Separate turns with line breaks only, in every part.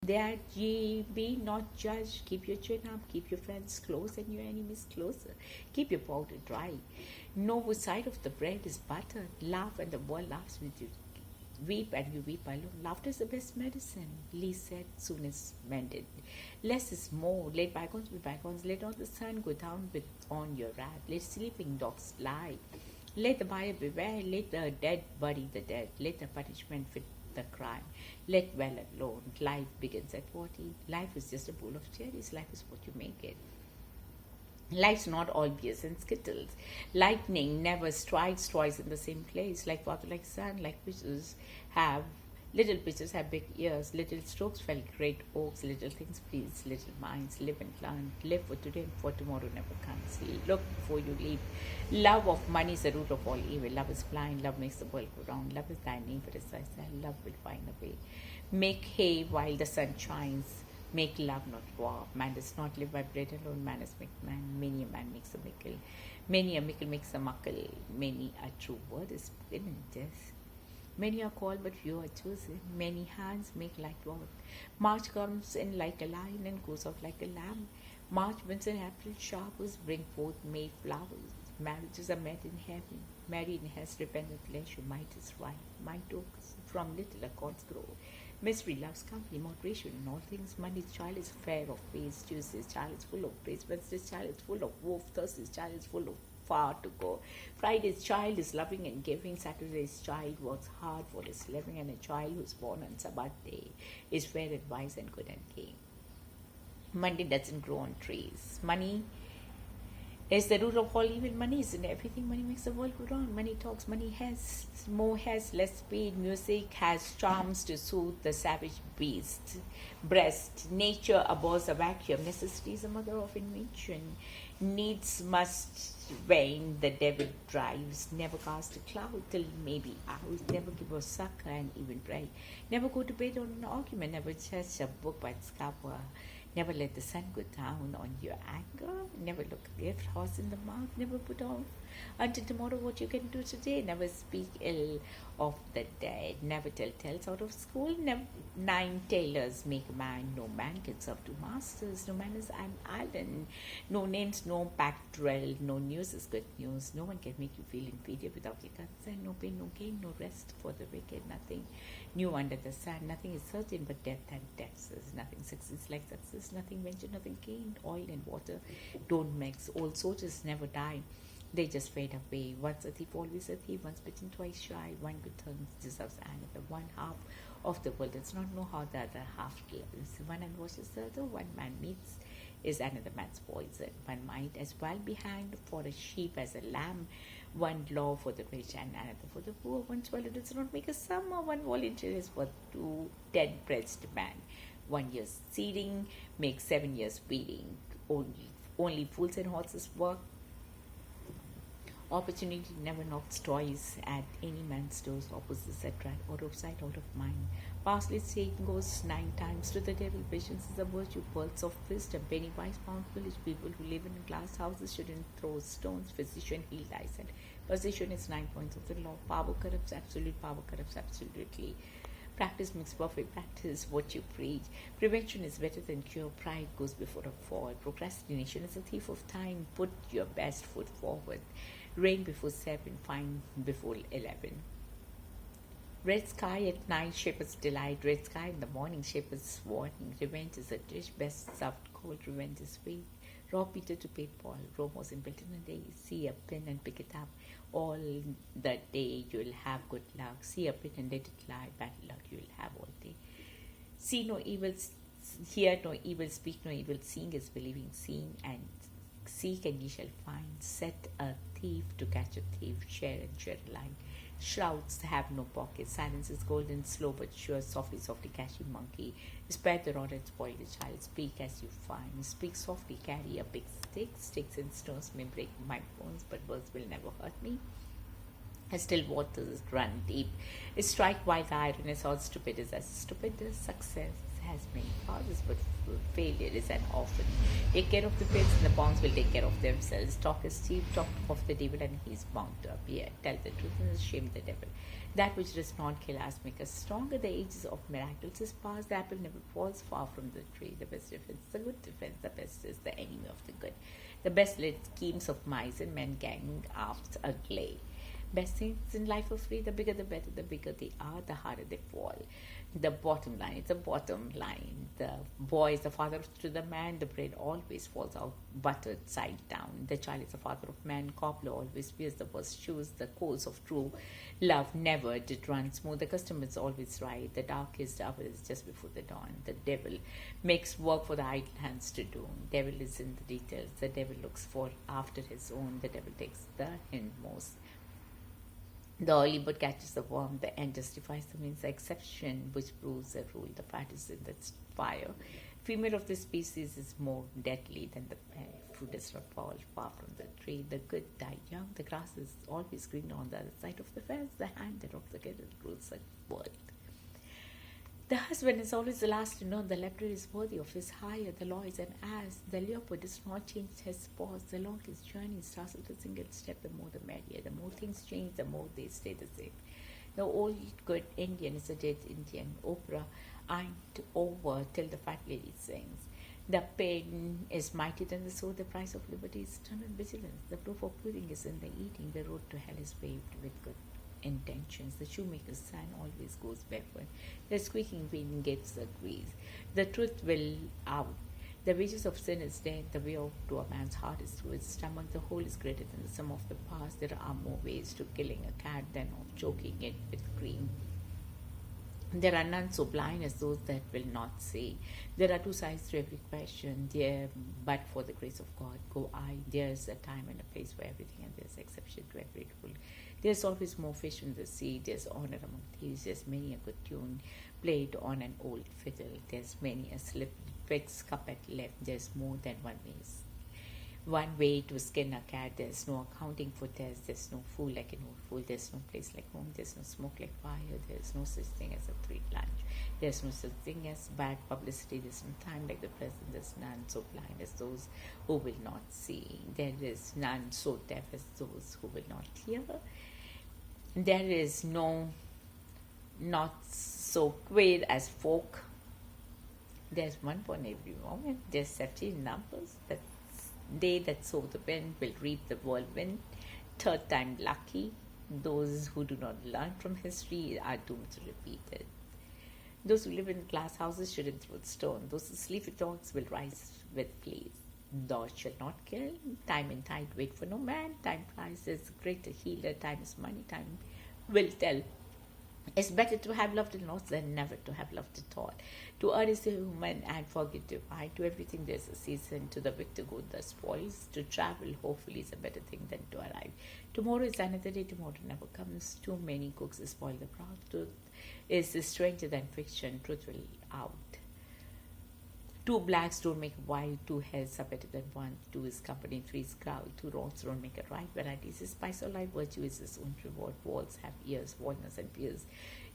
that ye be not judged. Keep your chin up, keep your friends close and your enemies closer. Keep your powder dry. Know which side of the bread is buttered. Laugh and the world laughs with you. Weep and you weep alone. Laughter is the best medicine. Lee said, soon is mended. Less is more. Let bygones be bygones. Let not the sun go down with on your wrath. Let sleeping dogs lie. Let the buyer beware. Let the dead bury the dead. Let the punishment fit the crime. Let well alone. Life begins at 40. Life is just a bowl of cherries. Life is what you make it. Life's not all beers and skittles. Lightning never strikes twice in the same place. Like water, like sun, like pitchers have little pitchers have big ears. Little strokes fell great oaks. Little things please little minds. Live and learn. Live for today and for tomorrow never comes. Look before you leap. Love of money is the root of all evil. Love is blind. Love makes the world go round. Love is thy neighbor as I said. Love will find a way. Make hay while the sun shines. Make love, not war. Man does not live by bread alone. Man is make man. Many a man makes a mickle. Many a mickle makes a muckle. Many a true word is spoken in death. Many are called, but few are chosen. Many hands make light work. March comes in like a lion and goes out like a lamb. March winds and April showers bring forth May flowers. Marriages are met in heaven. Married has repentant pleasure. Might is right. Might talks from little accords grow. Misery loves company, moderation in all things. Monday's child is fair of face. Tuesday's child is full of praise. Wednesday's child is full of wolf. Thursday's child is full of far to go. Friday's child is loving and giving. Saturday's child works hard for his living. And a child who's born on Sabbath day is fair and wise and good and king. Monday doesn't grow on trees. Money is the root of all evil. Money is in everything. Money makes the world go round. Money talks. Money has. More has, less speed. Music has charms to soothe the savage beast. Breast. Nature abhors a vacuum. Necessity is the mother of invention. Needs must wane. The devil drives. Never cast a cloud till maybe out. Never give a sucker and even pray. Never go to bed on an argument. Never judge a book by its cover. Never let the sun go down on your anger. Never look a gift horse in the mouth. Never put off until tomorrow what you can do today. Never speak ill of the dead. Never tell tales out of school. Never 9 tailors make a man. No man can serve 2 masters. No man is an island. No names, no pact drill. No news is good news. No one can make you feel inferior without your consent. No pain, no gain, no rest for the wicked. Nothing new under the sun. Nothing is certain but death and taxes. Nothing succeeds like success. Nothing ventured, nothing gained. Oil and water don't mix. Old soldiers never die. They just fade away. Once a thief, always a thief. Once bitten, twice shy. One good turn deserves another. One half of the world does not know how the other half lives. One unwashes the other. One man meets is another man's poison. One might as well be hanged for a sheep as a lamb. One law for the rich and another for the poor. One swallow does not make a summer. One volunteer is worth 2 dead-breast men. 1 year's seeding makes 7 years weeding. Only fools and horses work. Opportunity never knocks twice at any man's doors. Opposites attract out of sight, out of mind. Parsley Satan goes 9 times to the devil. Patience is a virtue. Pearls of wisdom. Penny wise pound foolish. People who live in glass houses shouldn't throw stones. Physician heal thy sin. Position is 9 points of the law. Power corrupts absolute. Power corrupts absolutely. Practice makes perfect. Practice what you preach. Prevention is better than cure. Pride goes before a fall. Procrastination is a thief of time. Put your best foot forward. Rain before 7, fine before 11. Red sky at night, shepherd's delight. Red sky in the morning, shepherd's warning. Revenge is a dish best served cold. Revenge is sweet. Rob Peter to pay Paul. Rome wasn't built in a day. See a pin and pick it up. All the day you'll have good luck. See a pin and let it lie. Bad luck you'll have all day. See no evil, hear no evil, speak no evil. Seeing is believing. Seeing and seek and ye shall find. Set a thief to catch a thief. Share and share alike. Shrouds have no pockets. Silence is golden, slow but sure. Softly, softly, catchy monkey. Spare the rod and spoil the child. Speak as you find. Speak softly, carry a big stick. Sticks and stones may break my bones, but words will never hurt me. Still waters run deep. Strike while the iron is all stupid is as stupid as success has many causes, but failure is an orphan. Take care of the pits, and the ponds will take care of themselves. Talk is cheap, talk of the devil, and he's bound to appear. Tell the truth and shame the devil. That which does not kill us makes us stronger. The ages of miracles is past. The apple never falls far from the tree. The best defense is the good defense. The best is the enemy of the good. The best laid schemes of mice and men gang after a glay. Best things in life are free. The bigger the better. The bigger they are, the harder they fall. The bottom line, it's a bottom line. The boy is the father to the man. The bread always falls out buttered side down. The child is the father of man. Cobbler always wears the worst shoes. The course of true love never did run smooth. The customer is always right. The darkest hour is just before the dawn. The devil makes work for the idle hands to do. Devil is in the details. The devil looks for after his own. The devil takes the hindmost. The early bird catches the worm, the end justifies the means, the exception which proves the rule. The fat is in the fire. Female of this species is more deadly than the male. Fruit does not fall far from the tree. The good die young. The grass is always green on the other side of the fence. The hand that of the kettle grows a world. The husband is always the last to know. The leper is worthy of his hire. The law is an ass. The leopard does not change his paws. The longest journey starts with a single step. The more the merrier. The more things change, the more they stay the same. The old good Indian is a dead Indian. Oprah ain't over till the fat lady sings. The pain is mighty than the sword. The price of liberty is eternal vigilance. The proof of pudding is in the eating. The road to hell is paved with good intentions. The shoemaker's son always goes barefoot. The squeaking wheel gets the grease. The truth will out. The wages of sin is death. The way out to a man's heart is through his stomach. The whole is greater than the sum of the past. There are more ways to killing a cat than of choking it with cream. There are none so blind as those that will not see. There are two sides to every question. There, but for the grace of God, go I. There's a time and a place for everything, and there's exception to every rule. There's always more fish in the sea. There's honor among thieves. There's many a good tune played on an old fiddle. There's many a slip fixed cup at left. There's more than one way to skin a cat. There's no accounting for tests. There's no fool like an old fool. There's no place like home. There's no smoke like fire. There's no such thing as a free lunch. There's no such thing as bad publicity. There's no time like the present. There's none so blind as those who will not see. There is none so deaf as those who will not hear. There is no not so queer as folk. There's one for every moment. There's safety in numbers. That they that sow the wind will reap the whirlwind. Third time lucky. Those who do not learn from history are doomed to repeat it. Those who live in glass houses shouldn't throw stone. Those who sleep with dogs will rise with fleas. Thou shalt not kill. Time and tide wait for no man. Time flies is greater healer. Time is money. Time will tell. It's better to have loved and lost than never to have loved at all. To err is human and forget divine. To everything there's a season. To the victor go the spoils. To travel hopefully is a better thing than to arrive. Tomorrow is another day. Tomorrow never comes. Too many cooks spoil the broth. Truth is stranger than fiction. Truth will out. Two blacks don't make a white. Two heads are better than one. Two is company. Three is crowd. Two wrongs don't make a right. Varieties is spice of life. Virtue is its own reward. Walls have ears, walnuts and pears.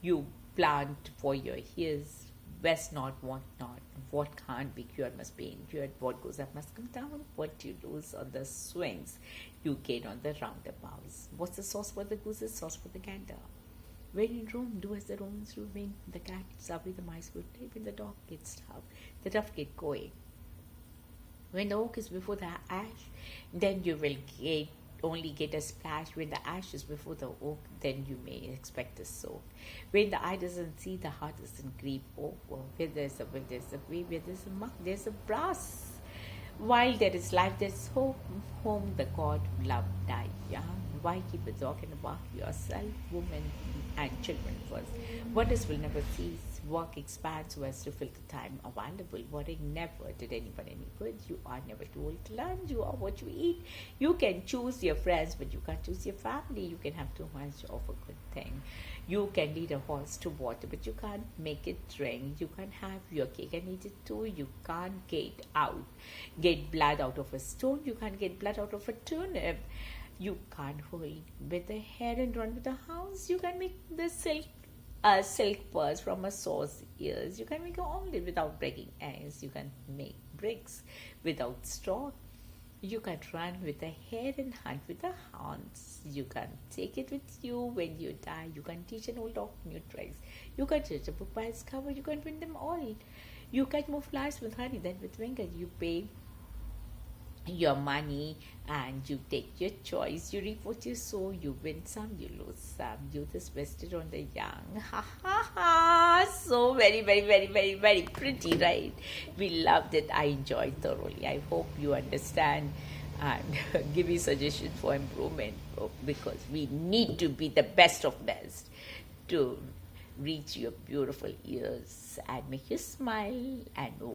You plant for your ears. West not, want not. What can't be cured must be endured. What goes up must come down. What you lose on the swings, you gain on the roundabouts. What's the sauce for the goose is sauce for the gander. When in Rome, do as the Romans do. When the cat gets away, the mice will play. When the dog gets tough, the tough get going. When the oak is before the ash, then you will only get a splash. When the ash is before the oak, then you may expect a soak. When the eye doesn't see, the heart doesn't grieve over. Where there's a will, there's a way. Where there's a muck, there's a brass. While there is life, there's hope. Home the God love die young. Why keep a dog in a bark yourself? Women and children first. Wonders will never cease. Work expands so as to fill the time available. Worrying never did anyone any good. You are never too old to learn. You are what you eat. You can choose your friends, but you can't choose your family. You can have too much of a good thing. You can lead a horse to water, but you can't make it drink. You can't have your cake and eat it too. You can't get blood out of a stone. You can't get blood out of a turnip. You can't hold with the hair and run with the house. You can make the silk purse from a sow's ears. You can make an omelette without breaking eggs. You can make bricks without straw. You can run with the hare and hunt with the hounds. You can take it with you when you die. You can teach an old dog new tricks. You can judge a book by its cover. You can win them all. You can move flowers with honey, then with finger. You pay your money and you take your choice. You reap what you sow. You win some, you lose some. Youth is vested on the young. Ha ha ha! So very, very, very, very, very pretty, right? We loved it. I enjoyed thoroughly. I hope you understand and give me suggestions for improvement, because we need to be the best of best to reach your beautiful ears and make you smile and